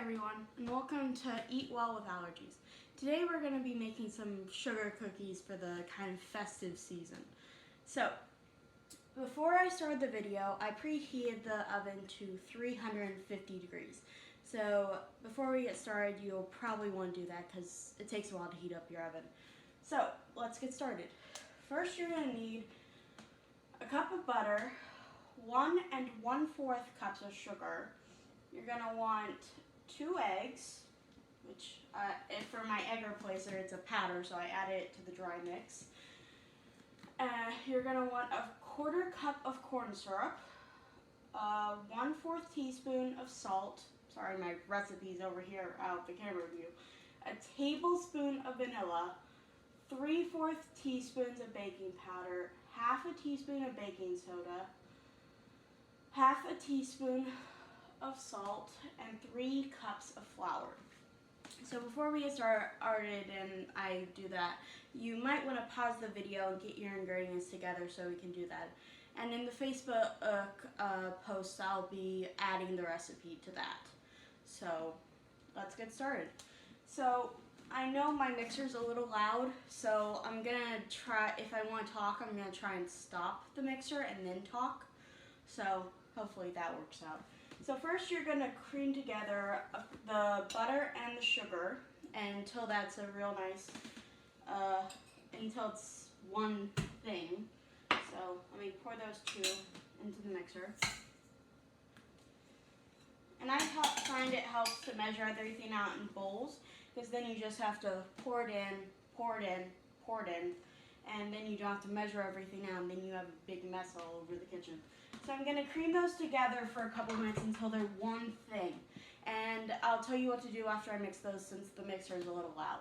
everyone, and welcome to Eat Well with Allergies. Today we're going to be making some sugar cookies for the kind of festive season. So, before I started the video, I preheated the oven to 350 degrees. So, before we get started, you'll probably want to do that because it takes a while to heat up your oven. So, let's get started. First, you're going to need a cup of butter, 1 1/4 cups of sugar. You're going to want 2 eggs, which for my egg replacer it's a powder, so I added it to the dry mix. You're going to want a 1/4 cup of corn syrup, 1/4 teaspoon of salt. Sorry, my recipe's over here out the camera view. A tablespoon of vanilla, 3/4 teaspoons of baking powder, 1/2 teaspoon of baking soda, 1/2 teaspoon of salt, and 3 cups of flour. So before we get started and I do that, you might want to pause the video and get your ingredients together so we can do that. And in the Facebook post, I'll be adding the recipe to that. So let's get started. So I know my mixer's a little loud, so I'm gonna try, if I want to talk, I'm gonna try and stop the mixer and then talk. So hopefully that works out. So first you're going to cream together the butter and the sugar until that's a real nice, until it's one thing. So let me pour those two into the mixer. And I find it helps to measure everything out in bowls, because then you just have to pour it in, pour it in, pour it in, and then you don't have to measure everything out, and then you have a big mess all over the kitchen. So I'm going to cream those together for a couple minutes until they're one thing. And I'll tell you what to do after I mix those, since the mixer is a little loud.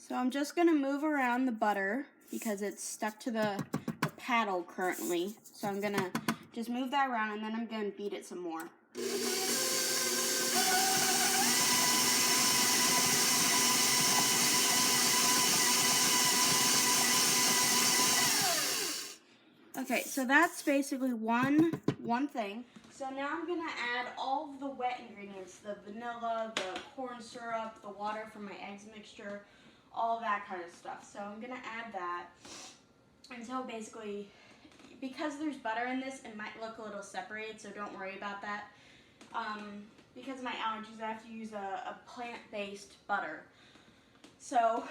So I'm just going to move around the butter because it's stuck to the paddle currently. So I'm going to just move that around, and then I'm going to beat it some more. Okay, so that's basically one thing. So now I'm going to add all of the wet ingredients, the vanilla, the corn syrup, the water from my eggs mixture, all that kind of stuff. So I'm going to add that until basically, because there's butter in this, it might look a little separated, so don't worry about that. Because of my allergies, I have to use a plant-based butter. So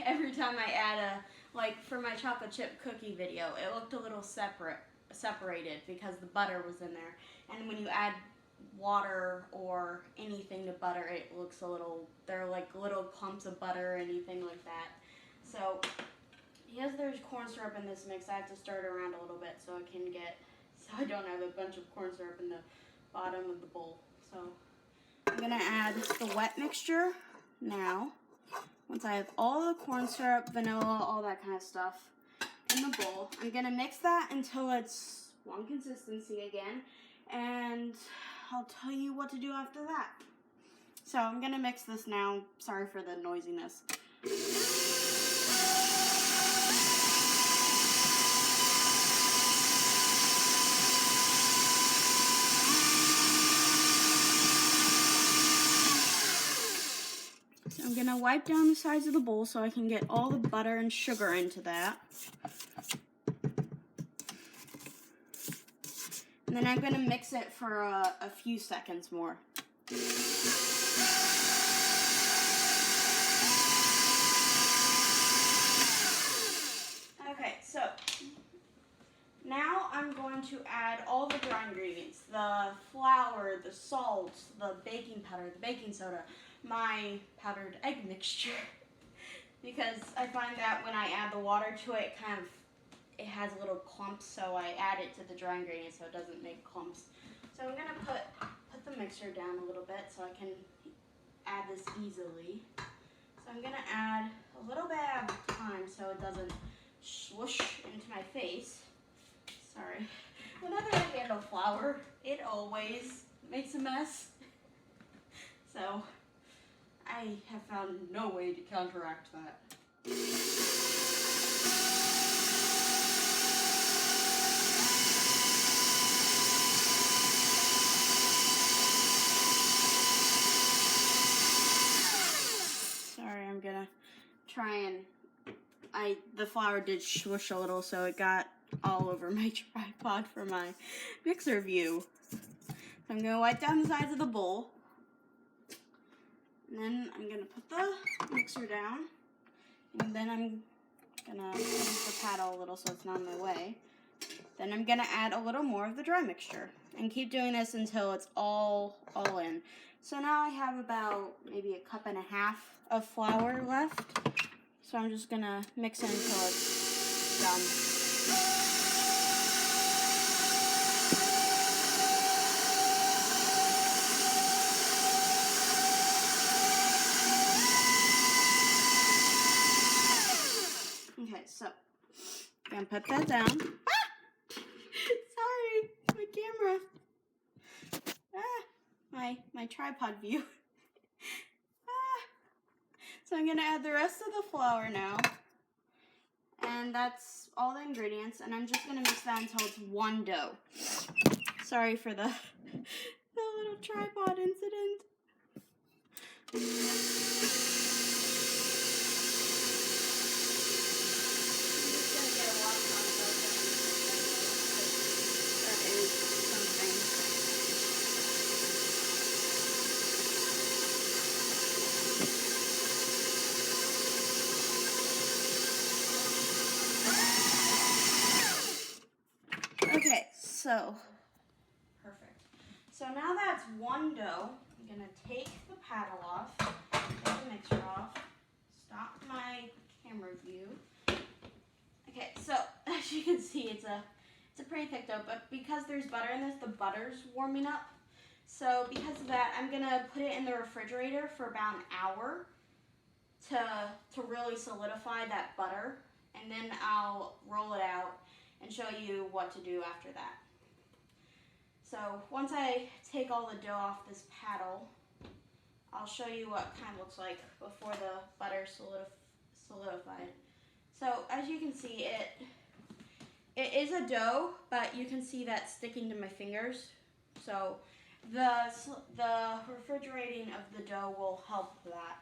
every time I add like for my chocolate chip cookie video, it looked a little separated because the butter was in there. And when you add water or anything to butter, it looks a little, they're like little clumps of butter or anything like that. So because there's corn syrup in this mix, I have to stir it around a little bit so I don't have a bunch of corn syrup in the bottom of the bowl. So I'm gonna add the wet mixture now. Once I have all the corn syrup, vanilla, all that kind of stuff in the bowl, I'm gonna mix that until it's one consistency again, and I'll tell you what to do after that. So I'm going to mix this now. Sorry for the noisiness. So I'm going to wipe down the sides of the bowl so I can get all the butter and sugar into that. And then I'm going to mix it for a few seconds more. Okay, so now I'm going to add all the dry ingredients. The flour, the salt, the baking powder, the baking soda, my powdered egg mixture. Because I find that when I add the water to it, it has little clumps, so I add it to the dry ingredients so it doesn't make clumps. So I'm going to put the mixer down a little bit so I can add this easily. So I'm going to add a little bit at a time so it doesn't swoosh into my face. of flour, it always makes a mess. So I have found no way to counteract that. Sorry, I'm gonna try and the flour did swoosh a little, so it got all over my tripod for my mixer view. So I'm gonna wipe down the sides of the bowl. And then I'm gonna put the mixer down. And then I'm gonna move the paddle a little so it's not in my way. Then I'm gonna add a little more of the dry mixture. And keep doing this until it's all in. So now I have about maybe 1.5 cups of flour left. So I'm just gonna mix it until it's done. Okay, so I'm gonna put that down. Ah! Sorry, my camera. My tripod view. So I'm gonna add the rest of the flour now. And that's all the ingredients, and I'm just gonna mix that until it's one dough. Sorry for the little tripod incident. Okay, so perfect. So now that's one dough, I'm gonna take the paddle off, take the mixer off, stop my camera view. Okay, so as you can see, it's a pretty thick dough, but because there's butter in this, the butter's warming up. So because of that, I'm gonna put it in the refrigerator for about an hour to really solidify that butter, and then I'll roll it out and show you what to do after that. So once I take all the dough off this paddle, I'll show you what kind of looks like before the butter solidified. So as you can see, it is a dough, but you can see that sticking to my fingers. So the refrigerating of the dough will help that.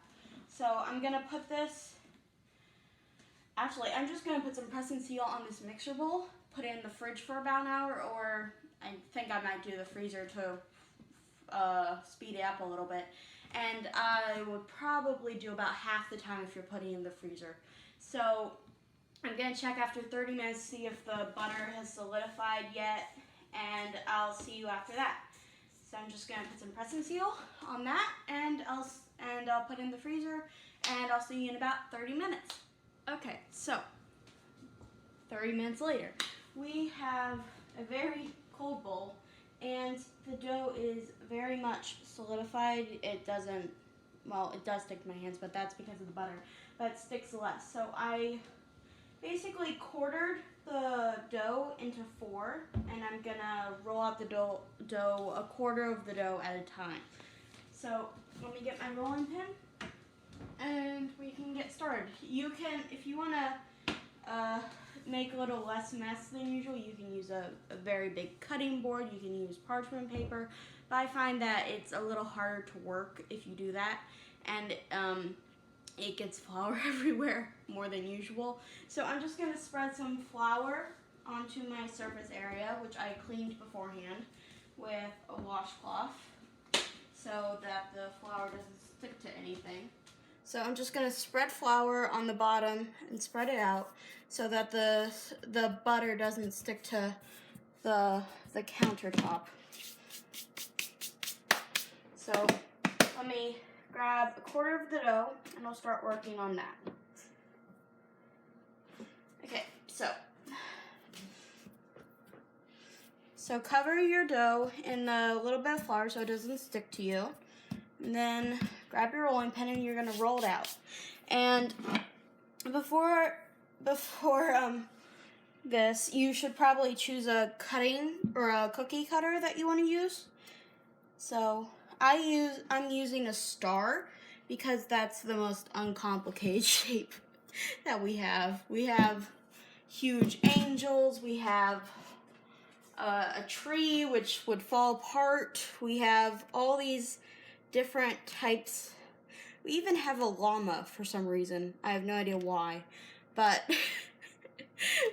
So I'm gonna put this. Actually, I'm just going to put some press and seal on this mixer bowl, put it in the fridge for about an hour, or I think I might do the freezer to speed it up a little bit. And I would probably do about half the time if you're putting it in the freezer. So I'm going to check after 30 minutes, see if the butter has solidified yet, and I'll see you after that. So I'm just going to put some press and seal on that, and I'll put it in the freezer, and I'll see you in about 30 minutes. Okay, so 30 minutes later, we have a very cold bowl, and the dough is very much solidified. It doesn't, well, it does stick to my hands, but that's because of the butter, but it sticks less. So I basically quartered the dough into 4, and I'm gonna roll out the dough a quarter of the dough at a time. So let me get my rolling pin. And we can get started. You can, if you want to make a little less mess than usual, you can use a very big cutting board. You can use parchment paper. But I find that it's a little harder to work if you do that. And it gets flour everywhere more than usual. So I'm just going to spread some flour onto my surface area, which I cleaned beforehand with a washcloth so that the flour doesn't stick to anything. So I'm just going to spread flour on the bottom and spread it out so that the butter doesn't stick to the countertop. So let me grab a quarter of the dough and I'll start working on that. Okay, so cover your dough in a little bit of flour so it doesn't stick to you. And then grab your rolling pin and you're gonna roll it out. And before this, you should probably choose a cutting or a cookie cutter that you want to use. So I'm using a star because that's the most uncomplicated shape that we have. We have huge angels, we have a tree which would fall apart, we have all these different types. We even have a llama for some reason. I have no idea why, but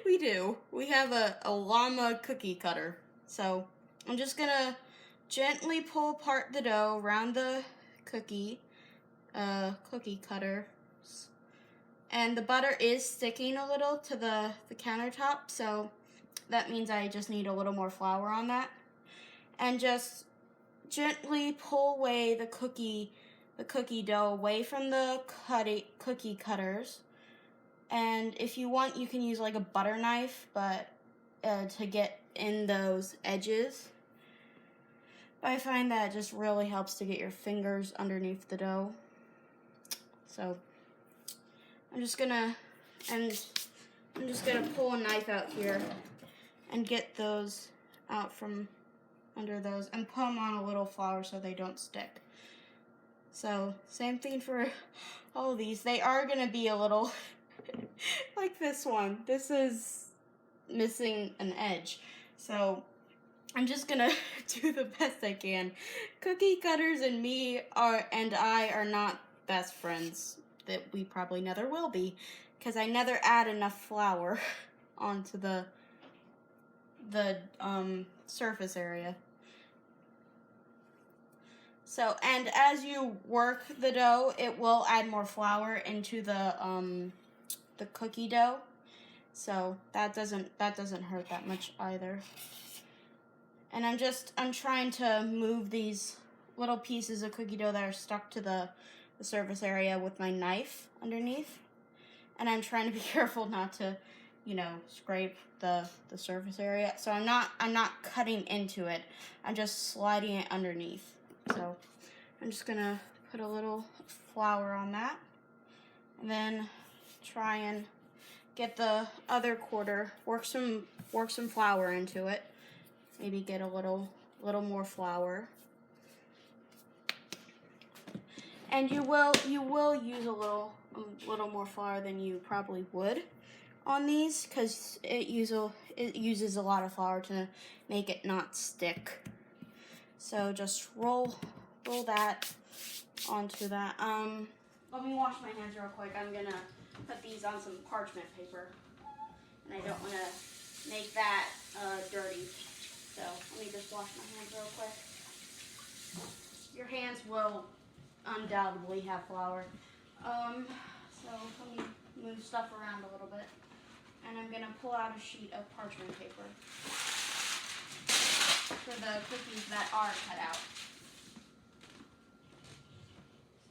we do. We have a llama cookie cutter. So I'm just gonna gently pull apart the dough around the cookie cutter. And the butter is sticking a little to the countertop, so that means I just need a little more flour on that. And just gently pull away the cookie dough away from the cookie cutters. And if you want, you can use like a butter knife, but to get in those edges. But I find that it just really helps to get your fingers underneath the dough. So I'm just gonna pull a knife out here and get those out from under those and put them on a little flour so they don't stick. So same thing for all of these. They are gonna be a little like this one. This is missing an edge. So I'm just gonna do the best I can. Cookie cutters and I are not best friends. That we probably never will be, because I never add enough flour onto the surface area. So, and as you work the dough, it will add more flour into the cookie dough. So that doesn't hurt that much either. And I'm trying to move these little pieces of cookie dough that are stuck to the surface area with my knife underneath. And I'm trying to be careful not to, scrape the surface area. So I'm not cutting into it. I'm just sliding it underneath. So I'm just gonna put a little flour on that. And then try and get the other quarter, work some flour into it. Maybe get a little more flour. And you will use a little more flour than you probably would on these, because it uses a lot of flour to make it not stick. So just roll that onto that. Let me wash my hands real quick. I'm gonna put these on some parchment paper, and I don't want to make that dirty. So let me just wash my hands real quick. Your hands will undoubtedly have flour. So let me move stuff around a little bit. And I'm gonna pull out a sheet of parchment paper for the cookies that are cut out.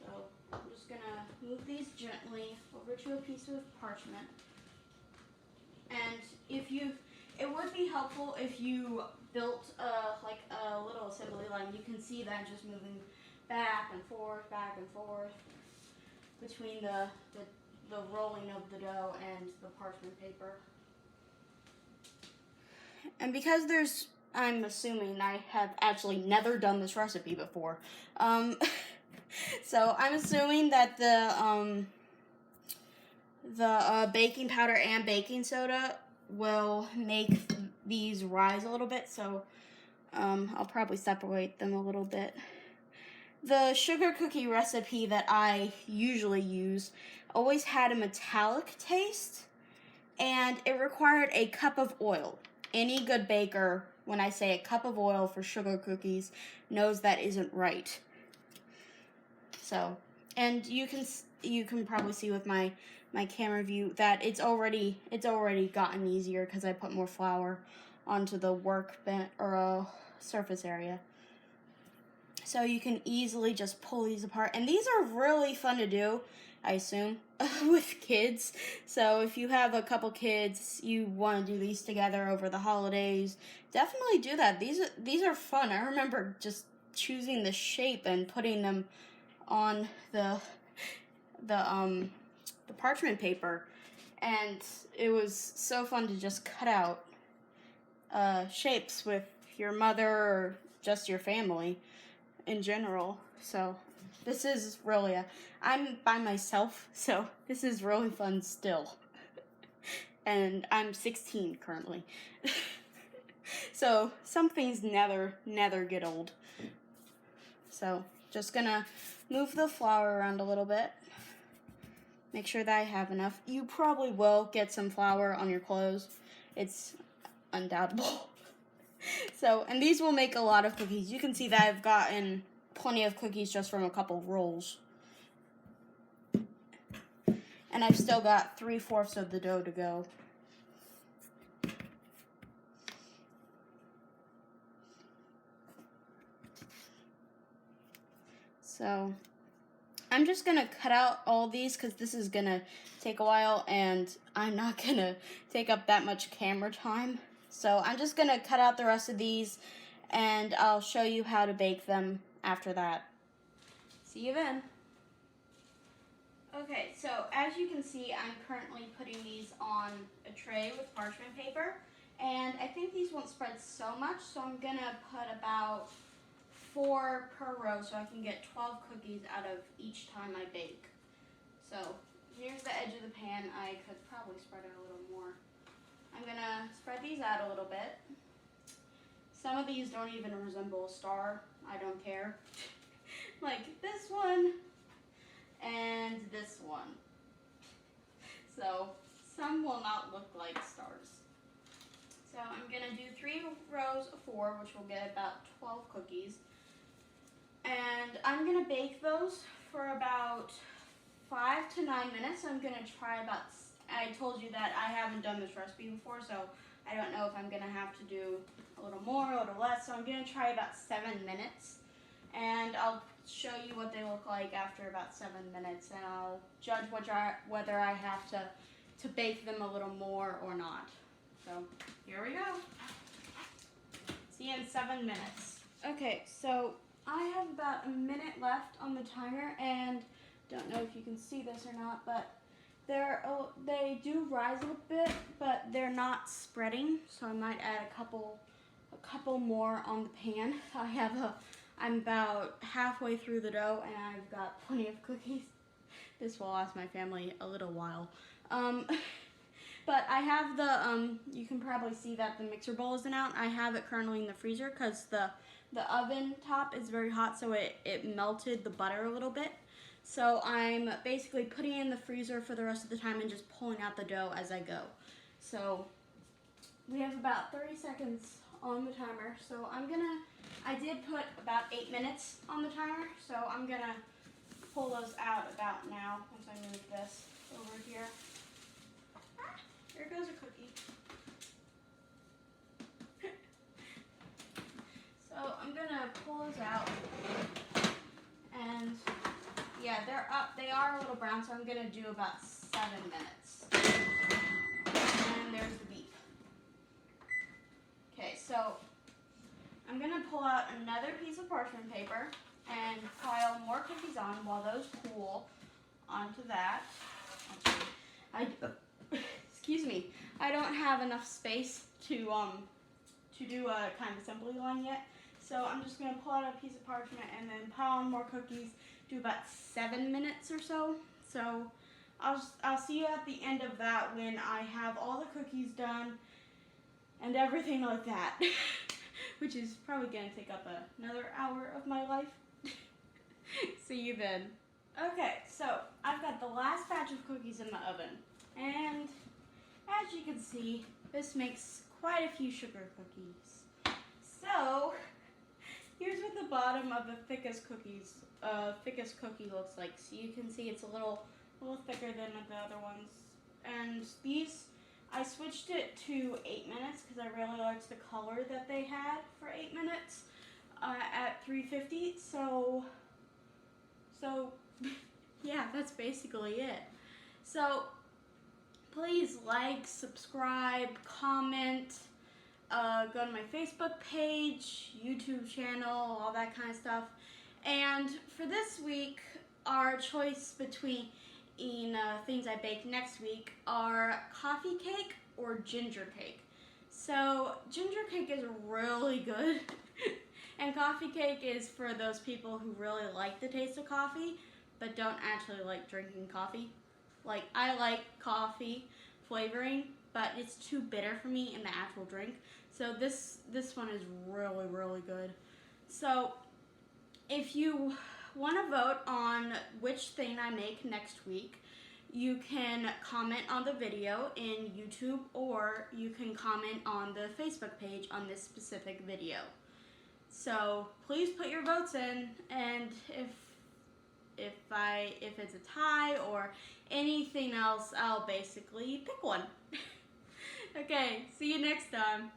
So I'm just gonna move these gently over to a piece of parchment. And it would be helpful if you built like a little assembly line. You can see that just moving back and forth between the rolling of the dough and the parchment paper. And because I'm assuming I have actually never done this recipe before, so I'm assuming that the baking powder and baking soda will make these rise a little bit, so I'll probably separate them a little bit. The sugar cookie recipe that I usually use always had a metallic taste, and it required a cup of oil. Any good baker, when I say a cup of oil for sugar cookies, knows that isn't right. So, and you can probably see with my camera view that it's already gotten easier because I put more flour onto the workbench or surface area. So you can easily just pull these apart. And these are really fun to do, I assume, with kids. So if you have a couple kids, you want to do these together over the holidays, definitely do that. These are fun. I remember just choosing the shape and putting them on the parchment paper. and it was so fun to just cut out shapes with your mother or just your family in general. So this is really I'm by myself, so this is really fun still. And I'm 16 currently. So some things never get old. So just gonna move the flour around a little bit. Make sure that I have enough. You probably will get some flour on your clothes. It's undoubtable. So, and these will make a lot of cookies. You can see that I've gotten plenty of cookies just from a couple rolls. And I've still got 3/4 of the dough to go. So I'm just gonna cut out all these because this is gonna take a while and I'm not gonna take up that much camera time. So I'm just gonna cut out the rest of these and I'll show you how to bake them after that. See you then. Okay, so as you can see, I'm currently putting these on a tray with parchment paper, and I think these won't spread so much, so I'm gonna put about 4 per row so I can get 12 cookies out of each time I bake. So here's the edge of the pan. I could probably spread it a little more. I'm gonna spread these out a little bit. Some of these don't even resemble a star. I don't care. Like this one and this one. So some will not look like stars. So I'm gonna do 3 rows of 4, which will get about 12 cookies. And I'm gonna bake those for about 5 to 9 minutes. I'm gonna try about, I told you that I haven't done this recipe before, so I don't know if I'm gonna have to do a little more, a little less. So I'm gonna try about 7 minutes. And I'll show you what they look like after about 7 minutes, and I'll judge whether I have to bake them a little more or not. So here we go. See you in 7 minutes. Okay, so I have about a minute left on the timer, and don't know if you can see this or not, but they do rise a little bit, but they're not spreading. So I might add a couple more on the pan. I'm about halfway through the dough, and I've got plenty of cookies. This will last my family a little while. But I have you can probably see that the mixer bowl isn't out. I have it currently in the freezer because the oven top is very hot, so it melted the butter a little bit. So I'm basically putting it in the freezer for the rest of the time and just pulling out the dough as I go. So we have about 30 seconds on the timer. So I did put about 8 minutes on the timer, so I'm gonna pull those out about now once I move this over here. There goes a cookie. So I'm gonna pull those out, and yeah, they are a little brown, so I'm gonna do about 7 minutes. And there's the beep. Okay, so I'm gonna pull out another piece of parchment paper and pile more cookies on while those cool onto that. Excuse me, I don't have enough space to do a kind of assembly line yet. So I'm just gonna pull out a piece of parchment and then pile on more cookies, do about 7 minutes or so. So I'll see you at the end of that when I have all the cookies done and everything like that. Which is probably gonna take up another hour of my life. See you then. Okay, so I've got the last batch of cookies in the oven, and as you can see, this makes quite a few sugar cookies. So here's what the bottom of the thickest cookie looks like. So you can see it's a little thicker than the other ones, and these, I switched it to 8 minutes because I really liked the color that they had for 8 minutes at 350. So yeah, that's basically it. So please like, subscribe, comment, go to my Facebook page, YouTube channel, all that kind of stuff. And for this week, our choice between things I bake next week are coffee cake or ginger cake. So ginger cake is really good and coffee cake is for those people who really like the taste of coffee but don't actually like drinking coffee. Like, I like coffee flavoring, but it's too bitter for me in the actual drink. So this one is really, really good. So if you want to vote on which thing I make next week, you can comment on the video in YouTube, or you can comment on the Facebook page on this specific video. So please put your votes in, and if it's a tie or anything else, I'll basically pick one. Okay, see you next time.